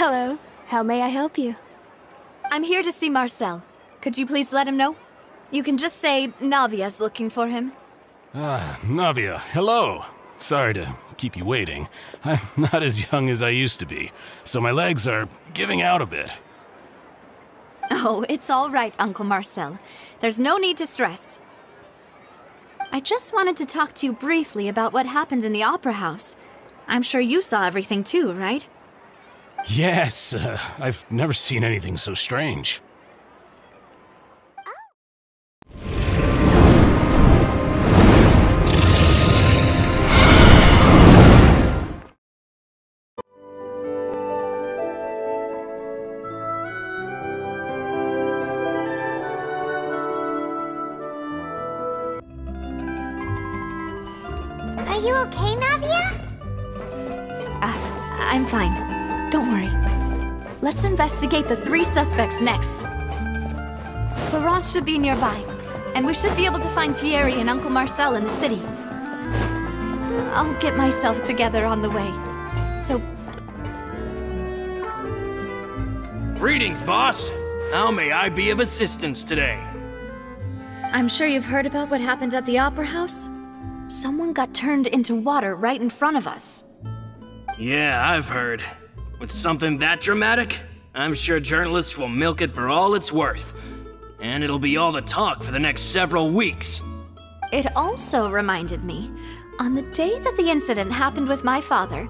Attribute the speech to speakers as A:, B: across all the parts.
A: Hello. How may I help you?
B: I'm here to see Marcel. Could you please let him know? You can just say Navia's looking for him.
C: Navia, hello. Sorry to keep you waiting. I'm not as young as I used to be, so my legs are giving out a bit.
B: Oh, it's all right, Uncle Marcel. There's no need to stress. I just wanted to talk to you briefly about what happened in the Opera House. I'm sure you saw everything too, right?
C: Yes, I've never seen anything so strange.
D: Are you okay, Navia?
B: I'm fine. Don't worry. Let's investigate the 3 suspects next. Laurent should be nearby, and we should be able to find Thierry and Uncle Marcel in the city. I'll get myself together on the way. So...
E: Greetings, boss. How may I be of assistance today?
B: I'm sure you've heard about what happened at the Opera House? Someone got turned into water right in front of us.
E: Yeah, I've heard. With something that dramatic, I'm sure journalists will milk it for all it's worth. And it'll be all the talk for the next several weeks.
B: It also reminded me, on the day that the incident happened with my father,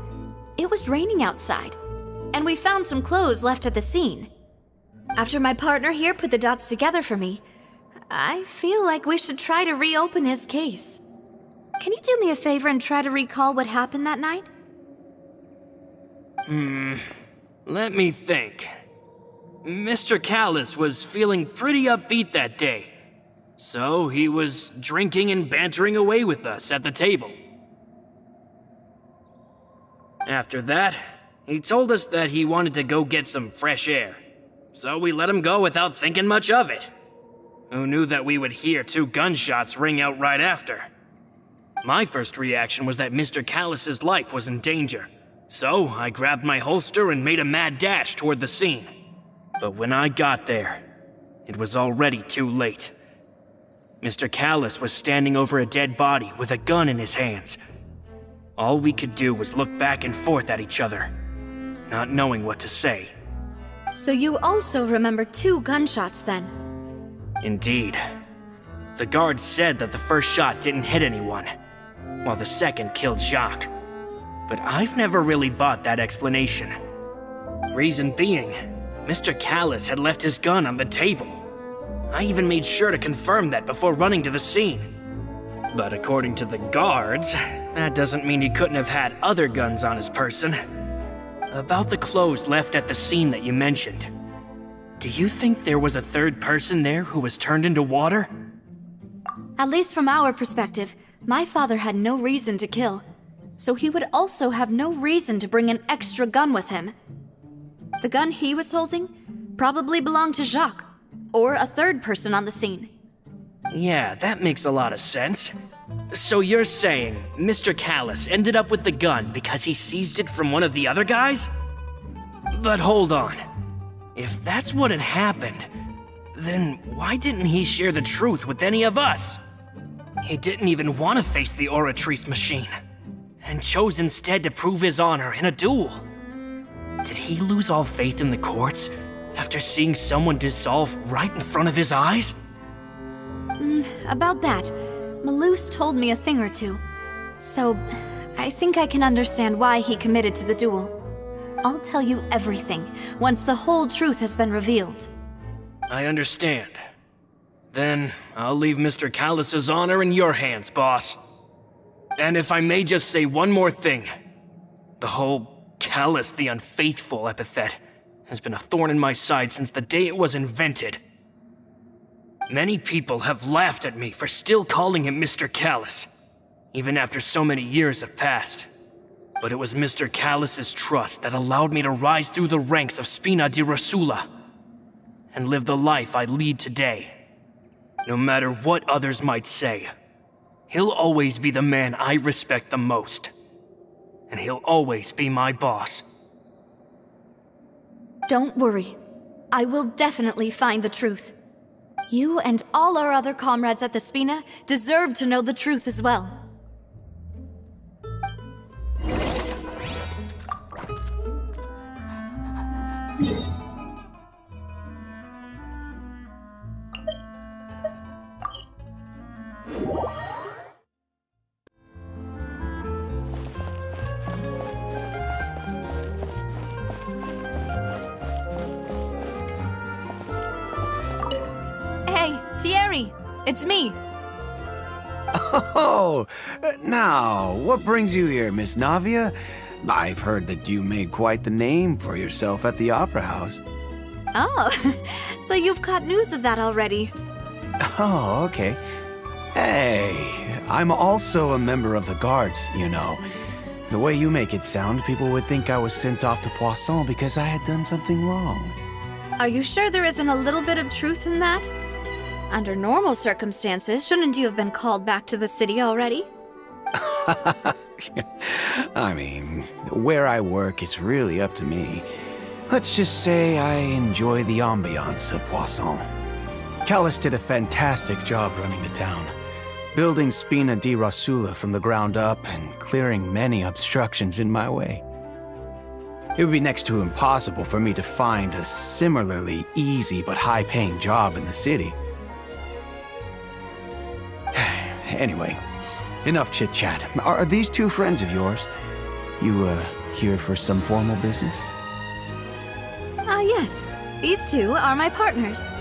B: it was raining outside, and we found some clothes left at the scene. After my partner here put the dots together for me, I feel like we should try to reopen his case. Can you do me a favor and try to recall what happened that night?
E: Let me think. Mr. Callis was feeling pretty upbeat that day. So he was drinking and bantering away with us at the table. After that, he told us that he wanted to go get some fresh air. So we let him go without thinking much of it. Who knew that we would hear 2 gunshots ring out right after? My first reaction was that Mr. Callis's life was in danger. So I grabbed my holster and made a mad dash toward the scene. But when I got there, it was already too late. Mr. Callis was standing over a dead body with a gun in his hands. All we could do was look back and forth at each other, not knowing what to say.
B: So you also remember 2 gunshots then?
E: Indeed. The guard said that the first shot didn't hit anyone, while the second killed Jacques. But I've never really bought that explanation. Reason being, Mr. Callis had left his gun on the table. I even made sure to confirm that before running to the scene. But according to the guards, that doesn't mean he couldn't have had other guns on his person. About the clothes left at the scene that you mentioned, do you think there was a 3rd person there who was turned into water?
B: At least from our perspective, my father had no reason to kill, so he would also have no reason to bring an extra gun with him. The gun he was holding probably belonged to Jacques, or a 3rd person on the scene.
E: Yeah, that makes a lot of sense. So you're saying Mr. Callis ended up with the gun because he seized it from one of the other guys? But hold on. If that's what had happened, then why didn't he share the truth with any of us? He didn't even want to face the Oratrice machine, and chose instead to prove his honor in a duel. Did he lose all faith in the courts after seeing someone dissolve right in front of his eyes?
B: About that, Malouse told me a thing or 2. So, I think I can understand why he committed to the duel. I'll tell you everything once the whole truth has been revealed.
E: I understand. Then, I'll leave Mr. Callis's honor in your hands, boss. And if I may just say one more thing. The whole Callis the Unfaithful epithet has been a thorn in my side since the day it was invented. Many people have laughed at me for still calling him Mr. Callis, even after so many years have passed. But it was Mr. Callis's trust that allowed me to rise through the ranks of Spina di Rosula and live the life I lead today. No matter what others might say, he'll always be the man I respect the most. And he'll always be my boss.
B: Don't worry. I will definitely find the truth. You and all our other comrades at the Spina deserve to know the truth as well. Hey, Thierry! It's me!
D: Oh, now, what brings you here, Miss Navia? I've heard that you made quite the name for yourself at the Opera House.
B: Oh, so you've got news of that already.
D: Oh, okay. Hey, I'm also a member of the Guards, you know. The way you make it sound, people would think I was sent off to Poisson because I had done something wrong.
B: Are you sure there isn't a little bit of truth in that? Under normal circumstances, shouldn't you have been called back to the city already?
D: I mean, where I work is really up to me. Let's just say I enjoy the ambiance of Poisson. Callis did a fantastic job running the town, building Spina di Rosula from the ground up and clearing many obstructions in my way. It would be next to impossible for me to find a similarly easy but high-paying job in the city. Anyway, enough chit-chat. Are these two friends of yours? You, here for some formal business?
B: Yes. These two are my partners.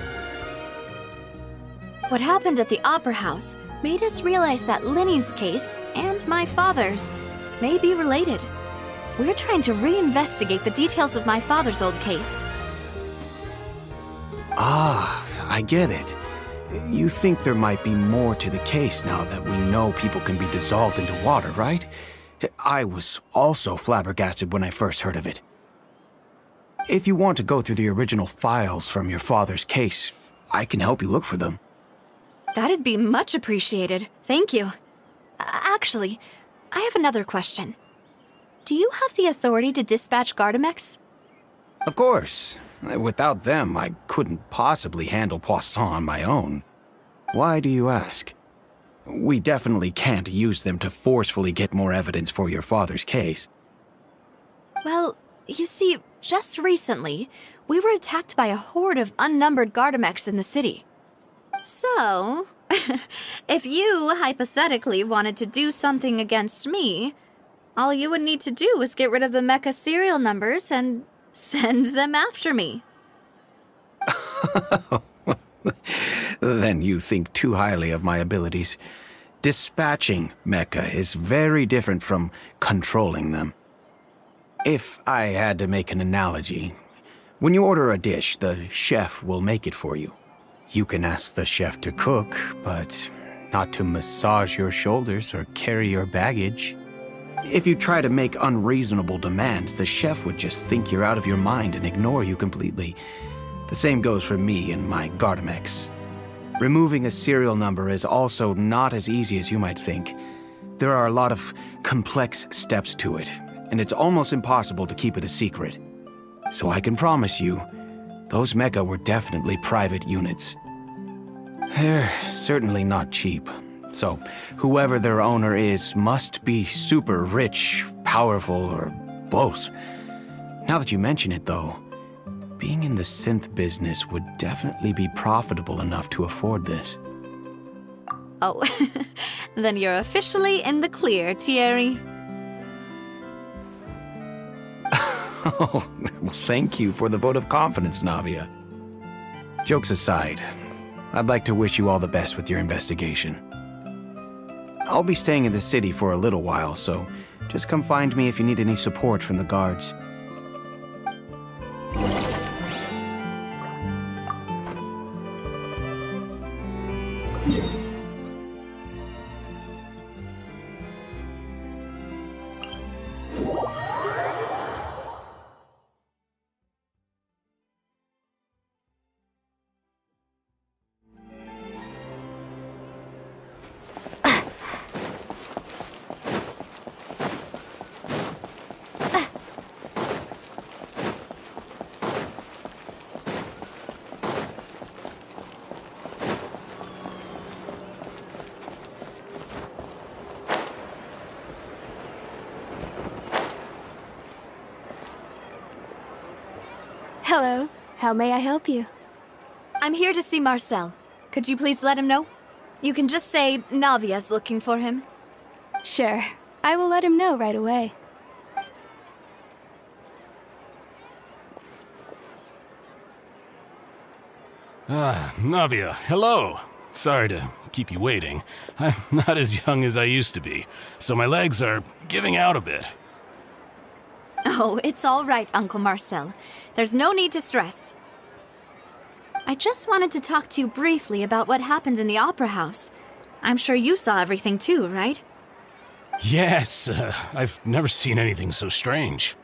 B: What happened at the Opera House made us realize that Linny's case and my father's may be related. We're trying to reinvestigate the details of my father's old case.
D: Ah, I get it. You think there might be more to the case now that we know people can be dissolved into water, right? I was also flabbergasted when I first heard of it. If you want to go through the original files from your father's case, I can help you look for them.
B: That'd be much appreciated. Thank you. Actually, I have another question. Do you have the authority to dispatch Gardamex?
D: Of course. Without them, I couldn't possibly handle Poisson on my own. Why do you ask? We definitely can't use them to forcefully get more evidence for your father's case.
B: Well, you see, just recently, we were attacked by a horde of unnumbered Gardamex in the city. So, if you hypothetically wanted to do something against me, all you would need to do is get rid of the mecha serial numbers and send them after me.
D: Then you think too highly of my abilities. Dispatching mecha is very different from controlling them. If I had to make an analogy, when you order a dish, the chef will make it for you. You can ask the chef to cook, but not to massage your shoulders or carry your baggage. If you try to make unreasonable demands, the chef would just think you're out of your mind and ignore you completely. The same goes for me and my Gardamex. Removing a serial number is also not as easy as you might think. There are a lot of complex steps to it, and it's almost impossible to keep it a secret. So I can promise you, those mecha were definitely private units. They're certainly not cheap. So, whoever their owner is must be super rich, powerful, or both. Now that you mention it, though, being in the synth business would definitely be profitable enough to afford this.
B: Oh, then you're officially in the clear, Thierry.
D: Oh, well, thank you for the vote of confidence, Navia. Jokes aside, I'd like to wish you all the best with your investigation. I'll be staying in the city for a little while, so just come find me if you need any support from the guards.
A: Hello. How may I help you?
B: I'm here to see Marcel. Could you please let him know? You can just say Navia's looking for him.
A: Sure. I will let him know right away.
C: Navia, hello. Sorry to keep you waiting. I'm not as young as I used to be, so my legs are giving out a bit.
B: Oh, it's all right, Uncle Marcel. There's no need to stress. I just wanted to talk to you briefly about what happened in the Opera House. I'm sure you saw everything too, right?
C: Yes, I've never seen anything so strange.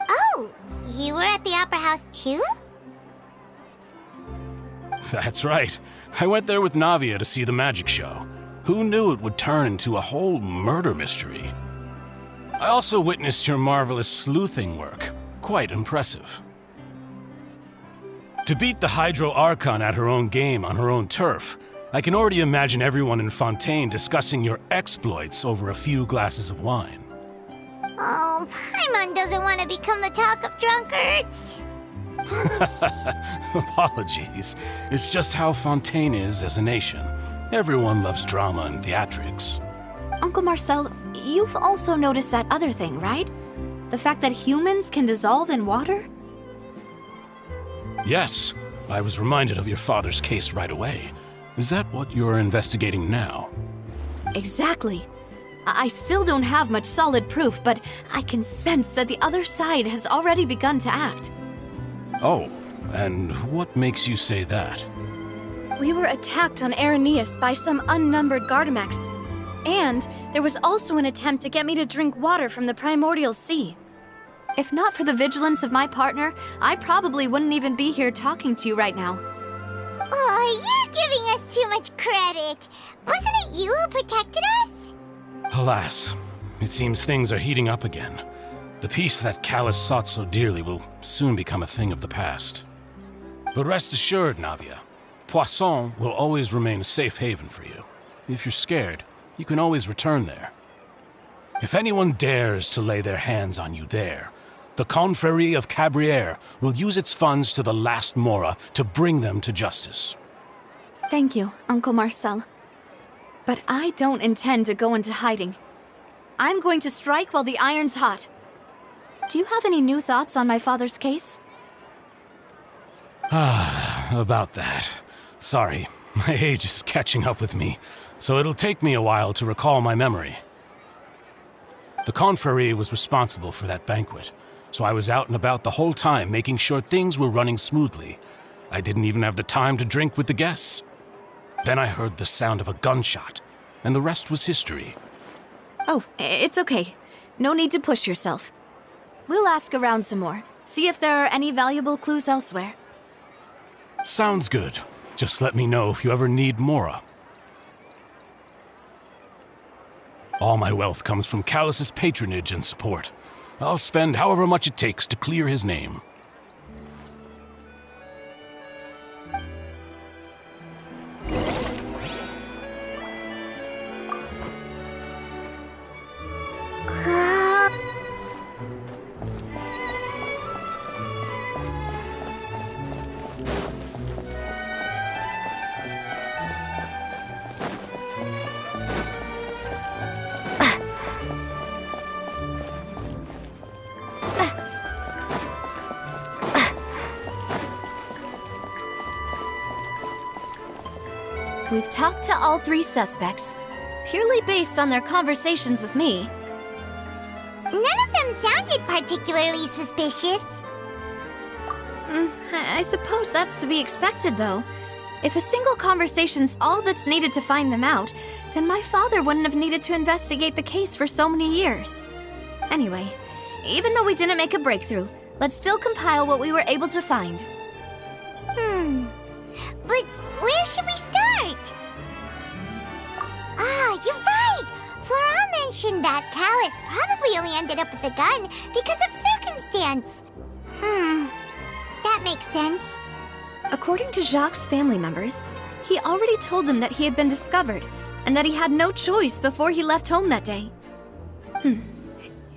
F: Oh, you were at the Opera House too?
C: That's right. I went there with Navia to see the magic show. Who knew it would turn into a whole murder mystery? I also witnessed your marvelous sleuthing work. Quite impressive. To beat the Hydro Archon at her own game on her own turf, I can already imagine everyone in Fontaine discussing your exploits over a few glasses of wine.
F: Oh, Paimon doesn't want to become the talk of drunkards.
C: Apologies. It's just how Fontaine is as a nation. Everyone loves drama and theatrics.
B: Uncle Marcel, you've also noticed that other thing, right? The fact that humans can dissolve in water?
C: Yes, I was reminded of your father's case right away. Is that what you're investigating now?
B: Exactly. I still don't have much solid proof, but I can sense that the other side has already begun to act.
C: Oh, and what makes you say that?
A: We were attacked on Araneus by some unnumbered Gardamex. And there was also an attempt to get me to drink water from the primordial sea.
B: If not for the vigilance of my partner, I probably wouldn't even be here talking to you right now.
F: Oh, you're giving us too much credit. Wasn't it you who protected us?
C: Alas, it seems things are heating up again. The peace that Callus sought so dearly will soon become a thing of the past. But rest assured, Navia, Poisson will always remain a safe haven for you. If you're scared, you can always return there. If anyone dares to lay their hands on you there, the Confrérie of Cabrières will use its funds to the last Mora to bring them to justice.
B: Thank you, Uncle Marcel. But I don't intend to go into hiding. I'm going to strike while the iron's hot. Do you have any new thoughts on my father's case?
C: About that. Sorry, my age is catching up with me, so it'll take me a while to recall my memory. The Confrérie was responsible for that banquet, so I was out and about the whole time making sure things were running smoothly. I didn't even have the time to drink with the guests. Then I heard the sound of a gunshot, and the rest was history.
B: Oh, it's okay. No need to push yourself. We'll ask around some more, see if there are any valuable clues elsewhere.
C: Sounds good. Just let me know if you ever need Mora. All my wealth comes from Callus's patronage and support. I'll spend however much it takes to clear his name.
B: We've talked to all three suspects, purely based on their conversations with me.
F: None of them sounded particularly suspicious.
B: I suppose that's to be expected, though. If a single conversation's all that's needed to find them out, then my father wouldn't have needed to investigate the case for so many years. Anyway, even though we didn't make a breakthrough, let's still compile what we were able to find.
F: But where should we start? Ah, you're right! Flora mentioned that Callus probably only ended up with the gun because of circumstance. That makes sense.
B: According to Jacques' family members, he already told them that he had been discovered, and that he had no choice before he left home that day.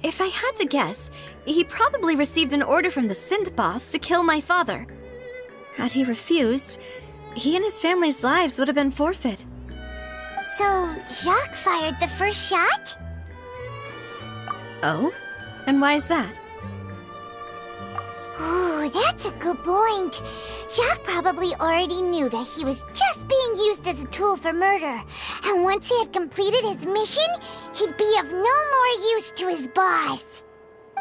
B: If I had to guess, he probably received an order from the synth boss to kill my father. Had he refused, he and his family's lives would have been forfeit.
F: So, Jacques fired the first shot?
B: Oh? And why is that?
F: Ooh, that's a good point. Jacques probably already knew that he was just being used as a tool for murder. And once he had completed his mission, he'd be of no more use to his boss.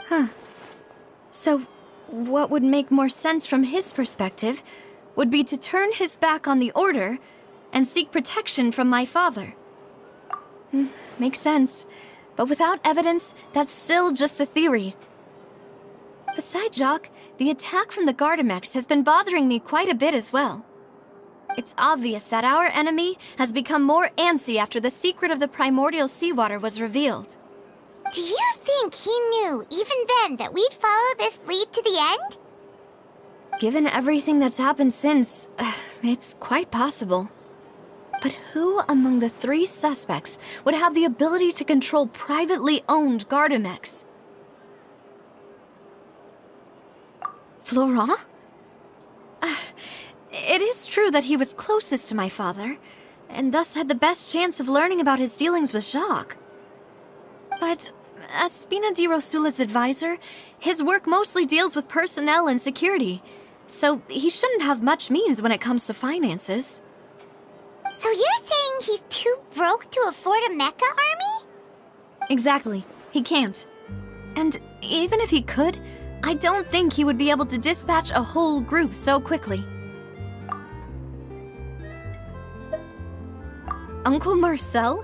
B: Huh. So, what would make more sense from his perspective would be to turn his back on the Order and seek protection from my father. Makes sense. But without evidence, that's still just a theory. Besides Jacques, the attack from the Gardamex has been bothering me quite a bit as well. It's obvious that our enemy has become more antsy after the secret of the primordial seawater was revealed.
F: Do you think he knew, even then, that we'd follow this lead to the end?
B: Given everything that's happened since, it's quite possible. But who among the 3 suspects would have the ability to control privately owned Gardamex? Florent? It is true that he was closest to my father, and thus had the best chance of learning about his dealings with Jacques. But as Spina di Rosula's advisor, his work mostly deals with personnel and security, so he shouldn't have much means when it comes to finances.
F: So you're saying he's too broke to afford a mecha army?
B: Exactly. He can't. And even if he could, I don't think he would be able to dispatch a whole group so quickly. Uncle Marcel?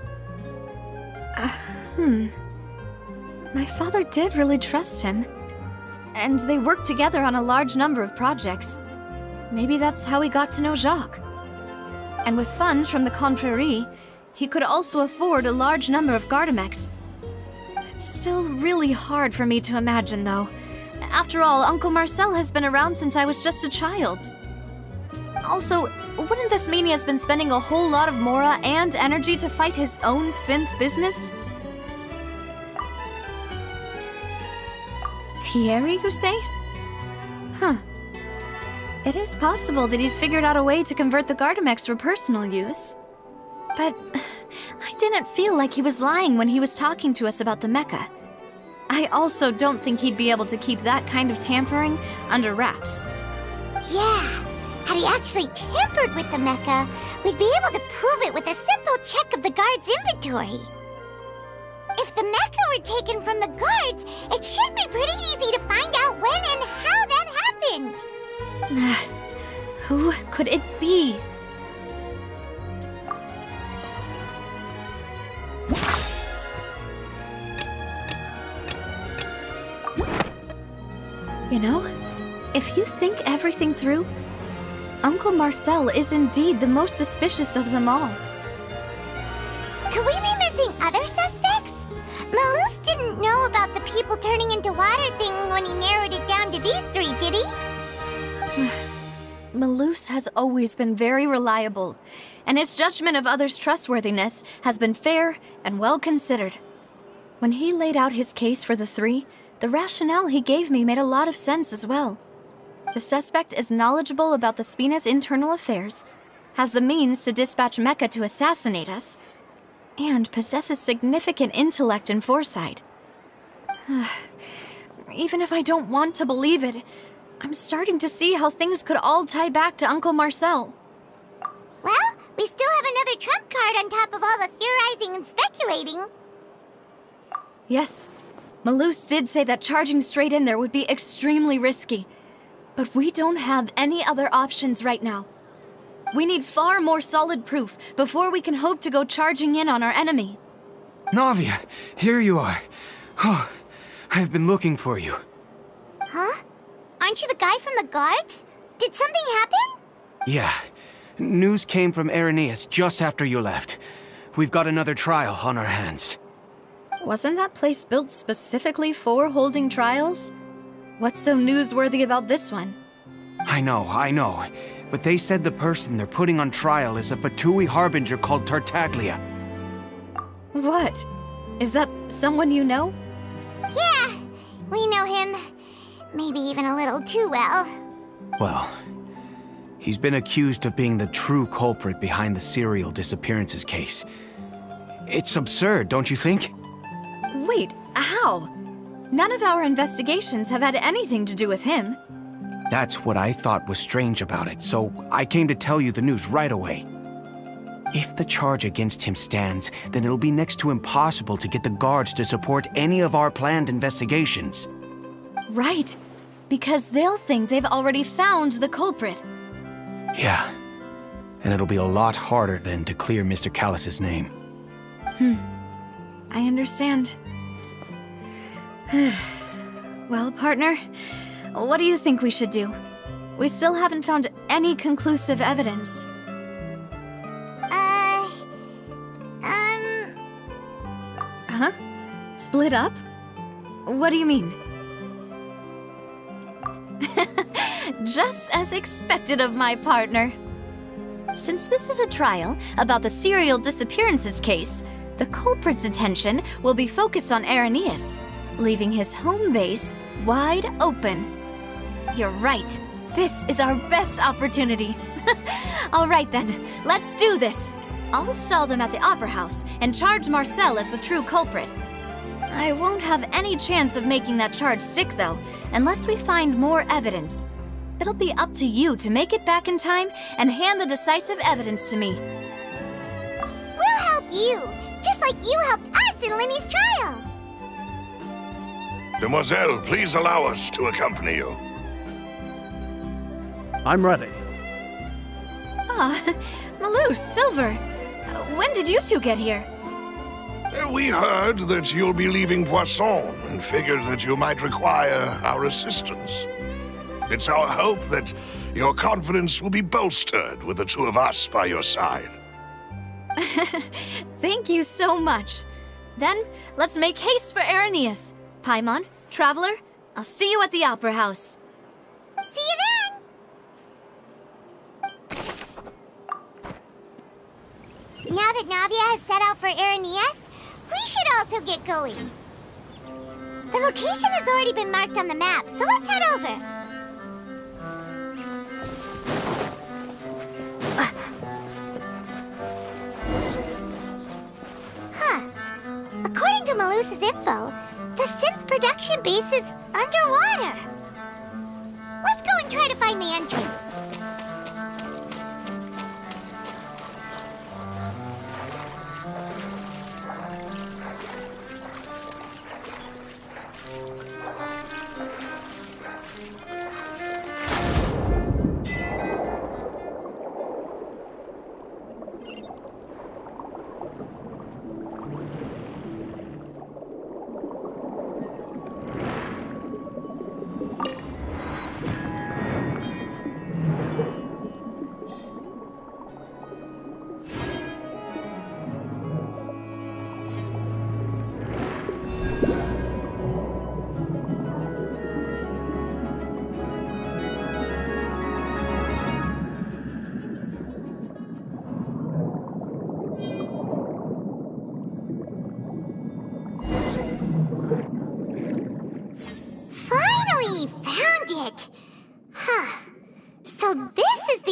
B: My father did really trust him. And they worked together on a large number of projects. Maybe that's how he got to know Jacques. And with funds from the Confrérie, he could also afford a large number of Gardamex. It's still really hard for me to imagine, though. After all, Uncle Marcel has been around since I was just a child. Also, wouldn't this mean he has been spending a whole lot of mora and energy to fight his own synth business? Thierry, you say? Huh. It is possible that he's figured out a way to convert the Gardamex for personal use. But I didn't feel like he was lying when he was talking to us about the mecha. I also don't think he'd be able to keep that kind of tampering under wraps.
F: Yeah, had he actually tampered with the mecha, we'd be able to prove it with a simple check of the guard's inventory. If the mecha were taken from the guards, it should be pretty easy to find out when and how that happened.
B: Who could it be? You know, if you think everything through, Uncle Marcel is indeed the most suspicious of them all.
F: Could we be missing other suspects? Malus didn't know about the people turning into water thing when he narrowed it down to these 3, did he?
B: Malus has always been very reliable, and his judgment of others' trustworthiness has been fair and well considered. When he laid out his case for the 3, the rationale he gave me made a lot of sense as well. The suspect is knowledgeable about the Spina's internal affairs, has the means to dispatch mecha to assassinate us, and possesses significant intellect and foresight. Even if I don't want to believe it, I'm starting to see how things could all tie back to Uncle Marcel.
F: Well, we still have another trump card on top of all the theorizing and speculating.
B: Yes, Malus did say that charging straight in there would be extremely risky. But we don't have any other options right now. We need far more solid proof before we can hope to go charging in on our enemy.
D: Navia, here you are. Oh, I've been looking for you.
F: Huh? Aren't you the guy from the guards? Did something happen?
D: Yeah. News came from Irenaeus just after you left. We've got another trial on our hands.
B: Wasn't that place built specifically for holding trials? What's so newsworthy about this one?
D: I know. But they said the person they're putting on trial is a Fatui harbinger called Tartaglia.
B: What? Is that someone you know?
F: Yeah, we know him. Maybe even a little too well.
D: Well, he's been accused of being the true culprit behind the serial disappearances case. It's absurd, don't you think?
B: Wait, how? None of our investigations have had anything to do with him.
D: That's what I thought was strange about it, so I came to tell you the news right away. If the charge against him stands, then it'll be next to impossible to get the guards to support any of our planned investigations.
B: Right, because they'll think they've already found the culprit.
D: Yeah, and it'll be a lot harder then to clear Mr. Callus's name.
B: I understand. Well, partner, what do you think we should do? We still haven't found any conclusive evidence. Huh? Split up? What do you mean? Just as expected of my partner. Since this is a trial about the serial disappearances case, the culprit's attention will be focused on Irenaeus, leaving his home base wide open. You're right. This is our best opportunity. All right then, let's do this. I'll stall them at the Opera House and charge Marcel as the true culprit. I won't have any chance of making that charge stick, though, unless we find more evidence. It'll be up to you to make it back in time and hand the decisive evidence to me.
F: We'll help you, just like you helped us in Linny's trial.
G: Demoiselle, please allow us to accompany you.
H: I'm ready.
B: Ah, Malou, Silver, when did you two get here?
G: We heard that you'll be leaving Poisson and figured that you might require our assistance. It's our hope that your confidence will be bolstered with the two of us by your side.
B: Thank you so much. Then, let's make haste for Irenaeus. Paimon, Traveler, I'll see you at the Opera House.
F: See you then! Now that Navia has set out for Irenaeus, we should also get going. The location has already been marked on the map, so let's head over. According to Malus's info, the synth production base is underwater. Let's go and try to find the entrance.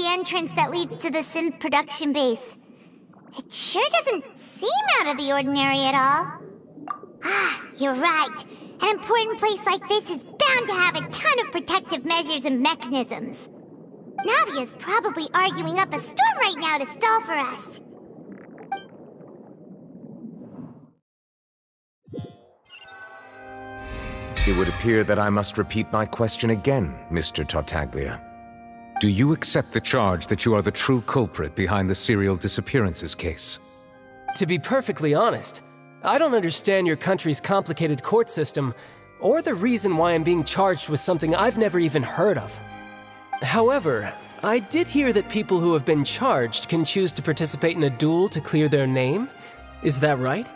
F: Entrance that leads to the synth production base. It sure doesn't seem out of the ordinary at all. Ah, you're right. An important place like this is bound to have a ton of protective measures and mechanisms. Navia's probably arguing up a storm right now to stall for us.
I: It would appear that I must repeat my question again, Mr. Tartaglia. Do you accept the charge that you are the true culprit behind the serial disappearances case?
J: To be perfectly honest, I don't understand your country's complicated court system, or the reason why I'm being charged with something I've never even heard of. However, I did hear that people who have been charged can choose to participate in a duel to clear their name. Is that right?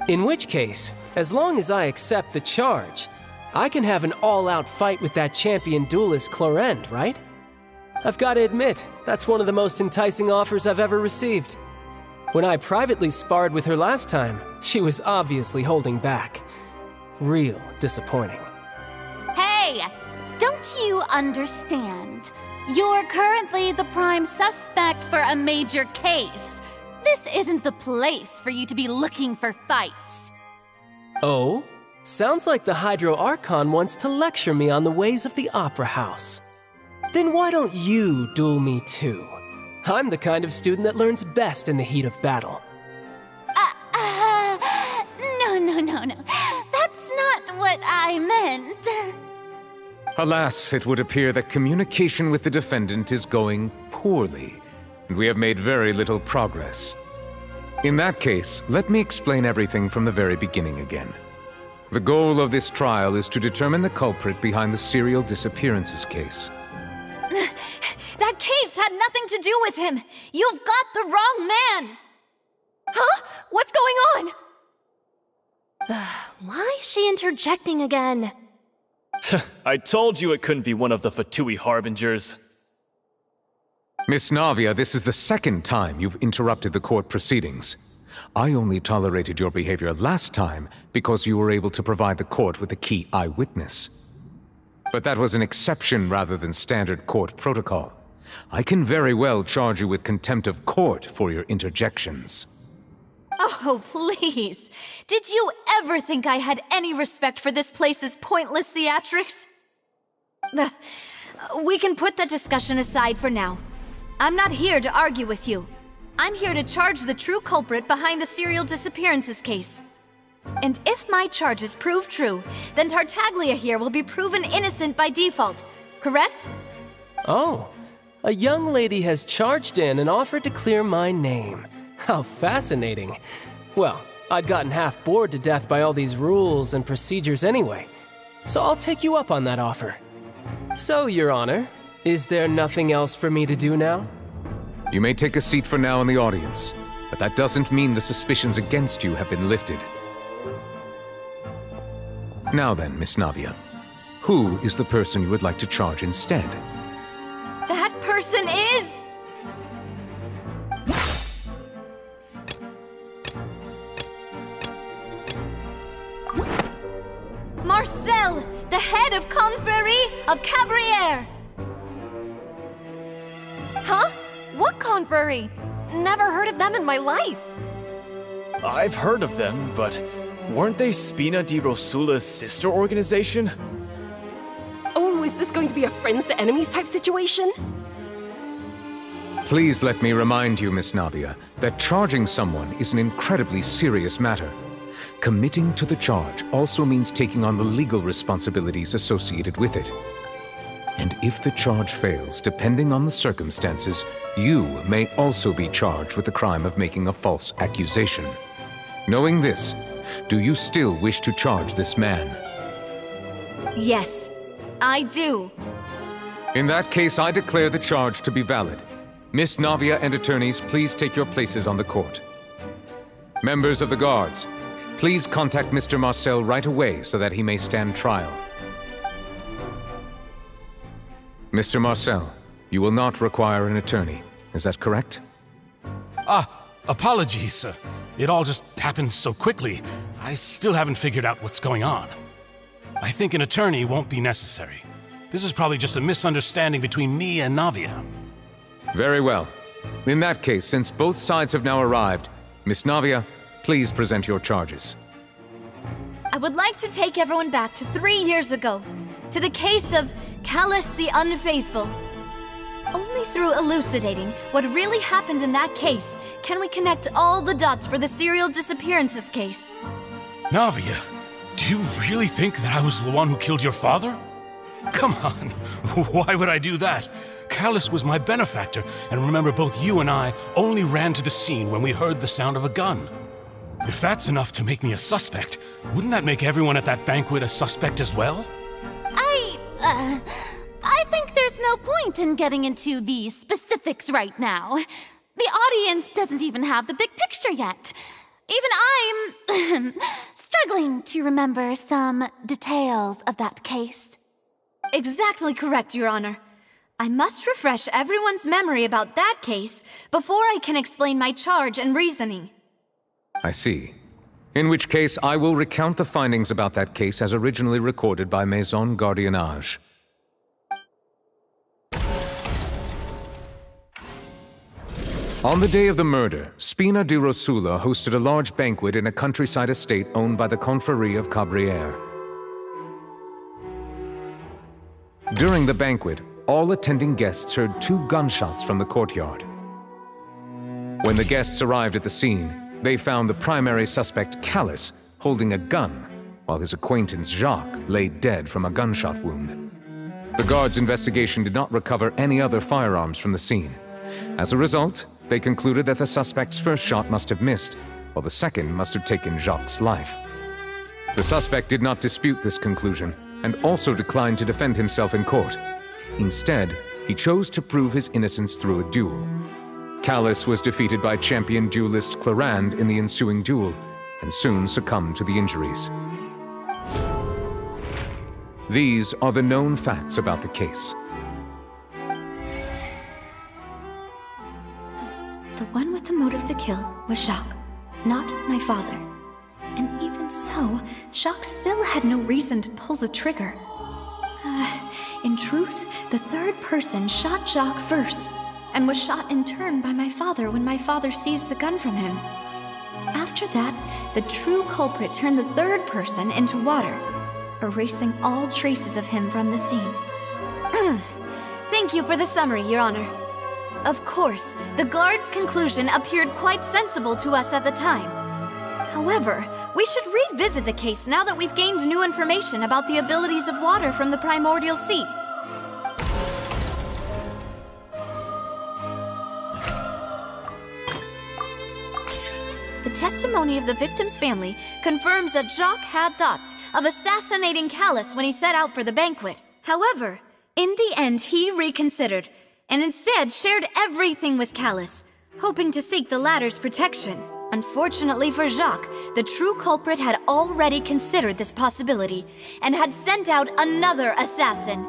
J: In which case, as long as I accept the charge, I can have an all-out fight with that champion duelist Clorend, right? I've got to admit, that's one of the most enticing offers I've ever received. When I privately sparred with her last time, she was obviously holding back. real disappointing.
H: Hey! Don't you understand? You're currently the prime suspect for a major case. This isn't the place for you to be looking for fights.
J: Oh? Sounds like the Hydro Archon wants to lecture me on the ways of the Opera House. Then why don't you duel me too? I'm the kind of student that learns best in the heat of battle.
H: No. That's not what I meant.
I: Alas, it would appear that communication with the defendant is going poorly, and we have made very little progress. In that case, let me explain everything from the very beginning again. The goal of this trial is to determine the culprit behind the serial disappearances case.
B: That case had nothing to do with him! You've got the wrong man!
K: Huh? What's going on? Why is she interjecting again?
L: I told you it couldn't be one of the Fatui Harbingers.
I: Miss Navia, this is the second time you've interrupted the court proceedings. I only tolerated your behavior last time because you were able to provide the court with a key eyewitness. But that was an exception rather than standard court protocol. I can very well charge you with contempt of court for your interjections.
B: Oh, please. Did you ever think I had any respect for this place's pointless theatrics? We can put that discussion aside for now. I'm not here to argue with you. I'm here to charge the true culprit behind the serial disappearances case. And if my charges prove true, then Tartaglia here will be proven innocent by default, correct?
J: Oh, a young lady has charged in and offered to clear my name. How fascinating. Well, I'd gotten half bored to death by all these rules and procedures anyway, so I'll take you up on that offer. So, Your Honor, is there nothing else for me to do now?
I: You may take a seat for now in the audience, but that doesn't mean the suspicions against you have been lifted. Now then, Miss Navia, who is the person you would like to charge instead?
B: That person is... Marcel, the head of Confrérie of Cabrières!
K: Huh? What confrérie? Never heard of them in my life.
L: I've heard of them, but weren't they Spina di Rosula's sister organization?
K: Oh, is this going to be a friends to enemies type situation?
I: Please let me remind you, Miss Navia, that charging someone is an incredibly serious matter. Committing to the charge also means taking on the legal responsibilities associated with it. And if the charge fails, depending on the circumstances, you may also be charged with the crime of making a false accusation. Knowing this, do you still wish to charge this man?
B: Yes, I do.
I: In that case, I declare the charge to be valid. Miss Navia and attorneys, please take your places on the court. Members of the guards, please contact Mr. Marcel right away so that he may stand trial. Mr. Marcel, you will not require an attorney. Is that correct?
C: Apologies. It all just happened so quickly. I still haven't figured out what's going on. I think an attorney won't be necessary. This is probably just a misunderstanding between me and Navia.
I: Very well. In that case, since both sides have now arrived, Miss Navia, please present your charges.
B: I would like to take everyone back to 3 years ago, to the case of Callus the Unfaithful. Only through elucidating what really happened in that case can we connect all the dots for the serial disappearances case.
C: Navia, do you really think that I was the one who killed your father? Come on, why would I do that? Callus was my benefactor, and remember, both you and I only ran to the scene when we heard the sound of a gun. If that's enough to make me a suspect, wouldn't that make everyone at that banquet a suspect as well?
H: I think there's no point in getting into the specifics right now. The audience doesn't even have the big picture yet. Even I'm struggling to remember some details of that case.
B: Exactly correct, Your Honor. I must refresh everyone's memory about that case before I can explain my charge and reasoning.
I: I see. In which case, I will recount the findings about that case as originally recorded by Maison Gardiennage. On the day of the murder, Spina di Rosula hosted a large banquet in a countryside estate owned by the Confrérie of Cabrières. During the banquet, all attending guests heard 2 gunshots from the courtyard. When the guests arrived at the scene, they found the primary suspect, Callis, holding a gun, while his acquaintance, Jacques, lay dead from a gunshot wound. The guards' investigation did not recover any other firearms from the scene. As a result, they concluded that the suspect's first shot must have missed, while the second must have taken Jacques' life. The suspect did not dispute this conclusion, and also declined to defend himself in court. Instead, he chose to prove his innocence through a duel. Callis was defeated by champion duelist Clarande in the ensuing duel, and soon succumbed to the injuries. These are the known facts about the case.
B: The one with the motive to kill was Jacques, not my father. And even so, Jacques still had no reason to pull the trigger. In truth, the third person shot Jacques first, and was shot in turn by my father when my father seized the gun from him. After that, the true culprit turned the third person into water, erasing all traces of him from the scene.
A: Thank you for the summary, Your Honor. Of course, the guard's conclusion appeared quite sensible to us at the time. However, we should revisit the case now that we've gained new information about the abilities of water from the primordial sea. The testimony of the victim's family confirms that Jacques had thoughts of assassinating Callis when he set out for the banquet. However, in the end he reconsidered, and instead shared everything with Callis, hoping to seek the latter's protection. Unfortunately for Jacques, the true culprit had already considered this possibility, and had sent out another assassin.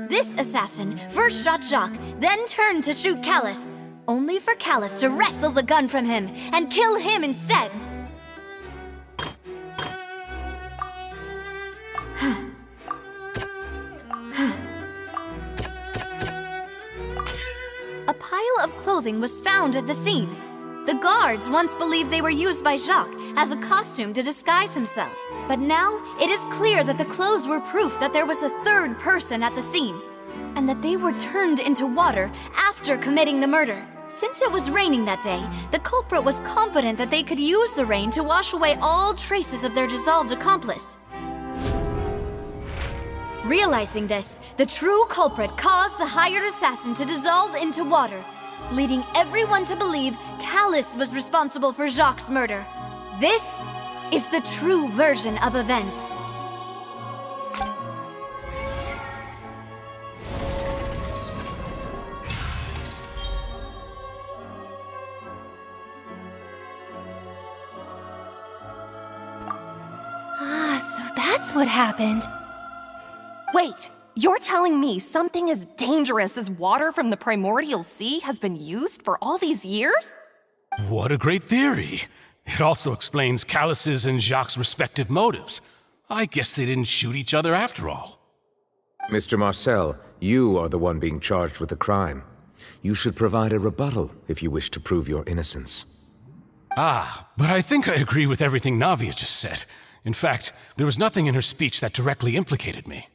A: This assassin first shot Jacques, then turned to shoot Callis, only for Callis to wrestle the gun from him and kill him instead. A pile of clothing was found at the scene. The guards once believed they were used by Jacques as a costume to disguise himself. But now, it is clear that the clothes were proof that there was a third person at the scene, and that they were turned into water after committing the murder. Since it was raining that day, the culprit was confident that they could use the rain to wash away all traces of their dissolved accomplice. Realizing this, the true culprit caused the hired assassin to dissolve into water, leading everyone to believe Callis was responsible for Jacques' murder. This is the true version of events.
K: So that's what happened. Wait, you're telling me something as dangerous as water from the primordial sea has been used for all these years?
C: What a great theory. It also explains Callis's and Jacques' respective motives. I guess they didn't shoot each other after all.
I: Mr. Marcel, you are the one being charged with the crime. You should provide a rebuttal if you wish to prove your innocence.
C: But I think I agree with everything Navia just said. In fact, there was nothing in her speech that directly implicated me.